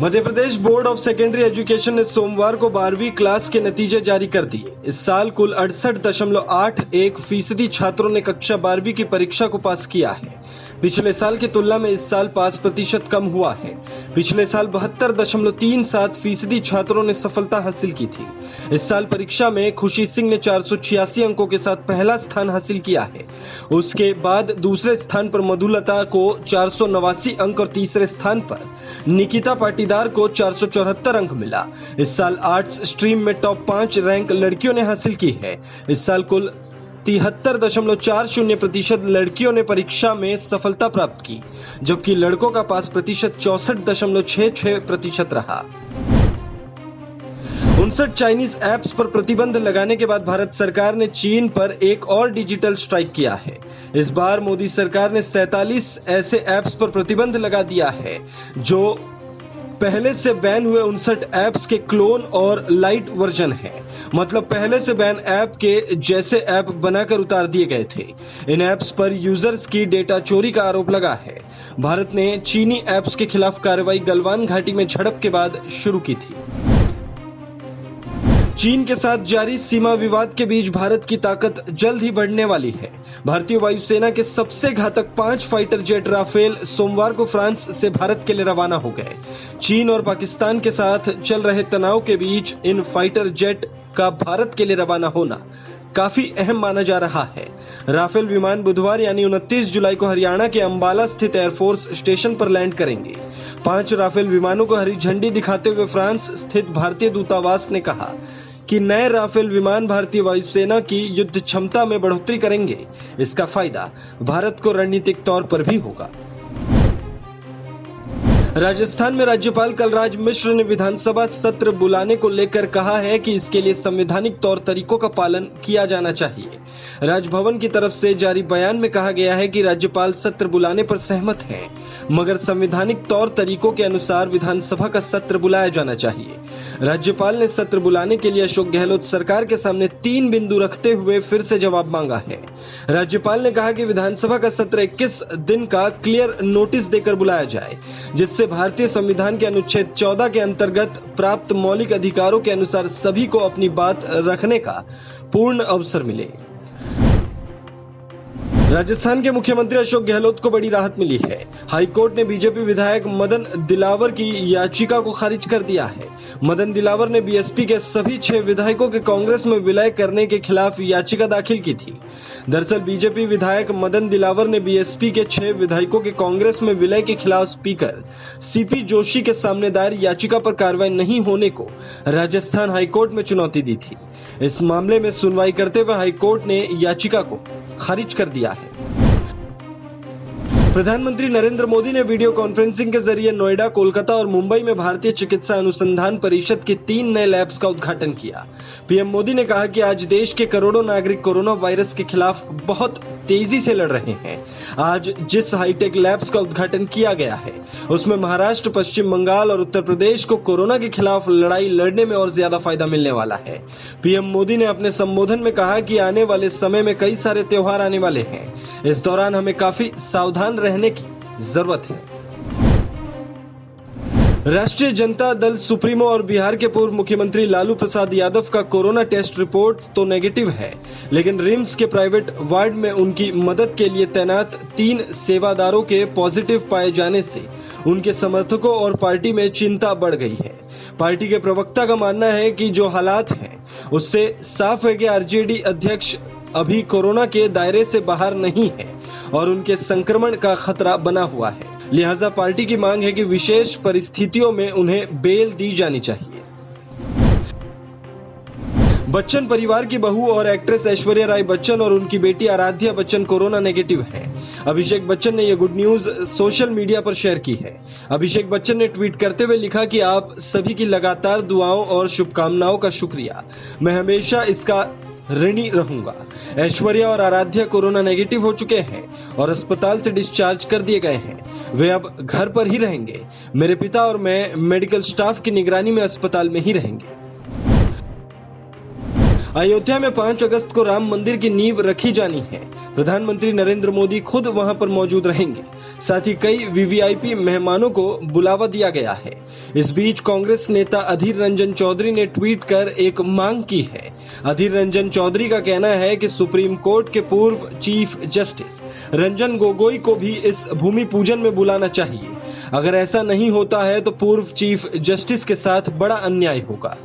Madhya Pradesh board of secondary education ने सोमवार को 12वीं क्लास के नतीजे जारी कर दिए। इस साल कुल 68.81% छात्रों ने कक्षा 12वीं की परीक्षा को पास किया है। पिछले साल की तुलना में इस साल 5% कम हुआ है। पिछले साल 72.37% छात्रों ने सफलता हासिल की थी। इस साल परीक्षा में खुशी सिंह ने 486 अंकों के साथ पहला स्थान हासिल किया है। उसके बाद दूसरे स्थान पर मधुलता को 489 अंक और तीसरे स्थान पर निकिता पाटीदार को 474 अंक मिला। इस साल आर्ट्स स्ट्रीम में टॉप 5 रैंक लड़कियों ने हासिल की है। इस साल कुल 73.40% लड़कियों ने परीक्षा में सफलता प्राप्त की, जबकि लड़कों का पास प्रतिशत 64.66% रहा। 59 चाइनीज ऐप्स पर प्रतिबंध लगाने के बाद भारत सरकार ने चीन पर एक और डिजिटल स्ट्राइक किया है। इस बार मोदी सरकार ने 47 ऐसे ऐप्स पर प्रतिबंध लगा दिया है जो पहले से बैन हुए 59 ऐप्स के क्लोन और लाइट वर्जन है। मतलब पहले से बैन ऐप के जैसे ऐप बनाकर उतार दिए गए थे। इन ऐप्स पर यूजर्स की डेटा चोरी का आरोप लगा है। भारत ने चीनी ऐप्स के खिलाफ कार्रवाई गलवान घाटी में झड़प के बाद शुरू की थी। चीन के साथ जारी सीमा विवाद के बीच भारत की ताकत जल्द ही बढ़ने वाली है। भारतीय वायुसेना के सबसे घातक 5 फाइटर जेट राफेल सोमवार को फ्रांस से भारत के लिए रवाना हो गए। चीन और पाकिस्तान के साथ चल रहे तनाव के बीच इन फाइटर जेट का भारत के लिए रवाना होना काफी अहम माना जा रहा है। राफेल विमान बुधवार यानी 29 जुलाई को हरियाणा के अंबाला स्थित एयरफोर्स स्टेशन पर लैंड करेंगे। 5 राफेल विमानों को हरी झंडी दिखाते हुए फ्रांस स्थित भारतीय दूतावास ने कहा कि नए राफेल विमान भारतीय वायुसेना की युद्ध क्षमता में बढ़ोतरी करेंगे। इसका फायदा भारत को रणनीतिक तौर पर भी होगा। राजस्थान में राज्यपाल कलराज मिश्र ने विधानसभा सत्र बुलाने को लेकर कहा है कि इसके लिए संवैधानिक तौर तरीकों का पालन किया जाना चाहिए। राजभवन की तरफ से जारी बयान में कहा गया है कि राज्यपाल सत्र बुलाने पर सहमत हैं, मगर संवैधानिक तौर तरीकों के अनुसार विधानसभा का सत्र बुलाया जाना चाहिए। राज्यपाल ने सत्र बुलाने के लिए अशोक गहलोत सरकार के सामने 3 बिंदु रखते हुए फिर से जवाब मांगा है। राज्यपाल ने कहा कि विधानसभा का सत्र 21 दिन का क्लियर नोटिस देकर बुलाया जाए, जिससे भारतीय संविधान के अनुच्छेद 14 के अंतर्गत प्राप्त मौलिक अधिकारों के अनुसार सभी को अपनी बात रखने का पूर्ण अवसर मिले। राजस्थान के मुख्यमंत्री अशोक गहलोत को बड़ी राहत मिली है। हाईकोर्ट ने बीजेपी विधायक मदन दिलावर की याचिका को खारिज कर दिया है। मदन दिलावर ने बीएसपी के सभी 6 विधायकों के कांग्रेस में विलय करने के खिलाफ याचिका दाखिल की थी। दरअसल बीजेपी विधायक मदन दिलावर ने बीएसपी के 6 विधायकों के कांग्रेस में विलय के खिलाफ स्पीकर सीपी जोशी के सामने दायर याचिका पर कार्रवाई नहीं होने को राजस्थान हाईकोर्ट में चुनौती दी थी। इस मामले में सुनवाई करते हुए हाईकोर्ट ने याचिका को खारिज कर दिया है। प्रधानमंत्री नरेंद्र मोदी ने वीडियो कॉन्फ्रेंसिंग के जरिए नोएडा, कोलकाता और मुंबई में भारतीय चिकित्सा अनुसंधान परिषद के 3 नए लैब्स का उद्घाटन किया। पीएम मोदी ने कहा कि आज देश के करोड़ों नागरिक कोरोना वायरस के खिलाफ बहुत तेजी से लड़ रहे हैं। आज जिस हाईटेक लैब्स का उद्घाटन किया गया है उसमें महाराष्ट्र, पश्चिम बंगाल और उत्तर प्रदेश को कोरोना के खिलाफ लड़ाई लड़ने में और ज्यादा फायदा मिलने वाला है। पीएम मोदी ने अपने संबोधन में कहा कि आने वाले समय में कई सारे त्योहार आने वाले हैं। इस दौरान हमें काफी सावधान रहने की जरूरत है। राष्ट्रीय जनता दल सुप्रीमो और बिहार के पूर्व मुख्यमंत्री लालू प्रसाद यादव का कोरोना टेस्ट रिपोर्ट तो नेगेटिव है, लेकिन रिम्स के प्राइवेट वार्ड में उनकी मदद के लिए तैनात 3 सेवादारों के पॉजिटिव पाए जाने से उनके समर्थकों और पार्टी में चिंता बढ़ गई है। पार्टी के प्रवक्ता का मानना है कि जो हालात हैं उससे साफ है कि आरजेडी अध्यक्ष अभी कोरोना के दायरे से बाहर नहीं है और उनके संक्रमण का खतरा बना हुआ है। लिहाजा पार्टी की मांग है कि विशेष परिस्थितियों में उन्हें बेल दी जानी चाहिए। बच्चन परिवार की बहू और एक्ट्रेस ऐश्वर्या राय बच्चन और उनकी बेटी आराध्या बच्चन कोरोना नेगेटिव है। अभिषेक बच्चन ने यह गुड न्यूज सोशल मीडिया पर शेयर की है। अभिषेक बच्चन ने ट्वीट करते हुए लिखा कि आप सभी की लगातार दुआओं और शुभकामनाओं का शुक्रिया। मैं हमेशा इसका ऋणी रहूंगा। ऐश्वर्या और आराध्या कोरोना नेगेटिव हो चुके हैं और अस्पताल से डिस्चार्ज कर दिए गए हैं। वे अब घर पर ही रहेंगे। मेरे पिता और मैं मेडिकल स्टाफ की निगरानी में अस्पताल में ही रहेंगे। अयोध्या में 5 अगस्त को राम मंदिर की नींव रखी जानी है। प्रधानमंत्री नरेंद्र मोदी खुद वहां पर मौजूद रहेंगे। साथ ही कई वीवीआईपी मेहमानों को बुलावा दिया गया है। इस बीच कांग्रेस नेता अधीर रंजन चौधरी ने ट्वीट कर एक मांग की है। अधीर रंजन चौधरी का कहना है कि सुप्रीम कोर्ट के पूर्व चीफ जस्टिस रंजन गोगोई को भी इस भूमि पूजन में बुलाना चाहिए। अगर ऐसा नहीं होता है तो पूर्व चीफ जस्टिस के साथ बड़ा अन्याय होगा।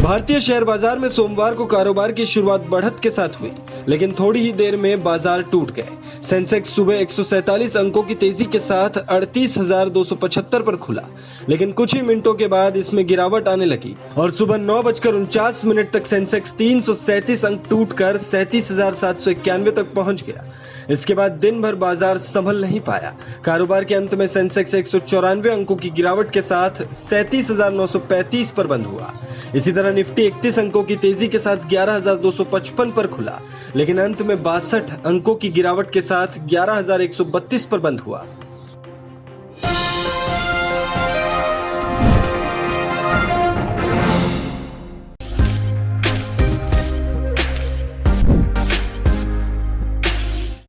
भारतीय शेयर बाजार में सोमवार को कारोबार की शुरुआत बढ़त के साथ हुई, लेकिन थोड़ी ही देर में बाजार टूट गए। सेंसेक्स सुबह 147 अंकों की तेजी के साथ 38,275 पर खुला, लेकिन कुछ ही मिनटों के बाद इसमें गिरावट आने लगी और सुबह 9:49 तक सेंसेक्स 337 अंक टूटकर 37,791 तक पहुंच गया। इसके बाद दिन भर बाजार संभल नहीं पाया। कारोबार के अंत में सेंसेक्स 194 अंकों की गिरावट के साथ 37,935 पर बंद हुआ। इसी तरह निफ्टी 31 अंकों की तेजी के साथ 11,255 पर खुला, लेकिन अंत में 62 अंकों की गिरावट के साथ 11,132 पर बंद हुआ।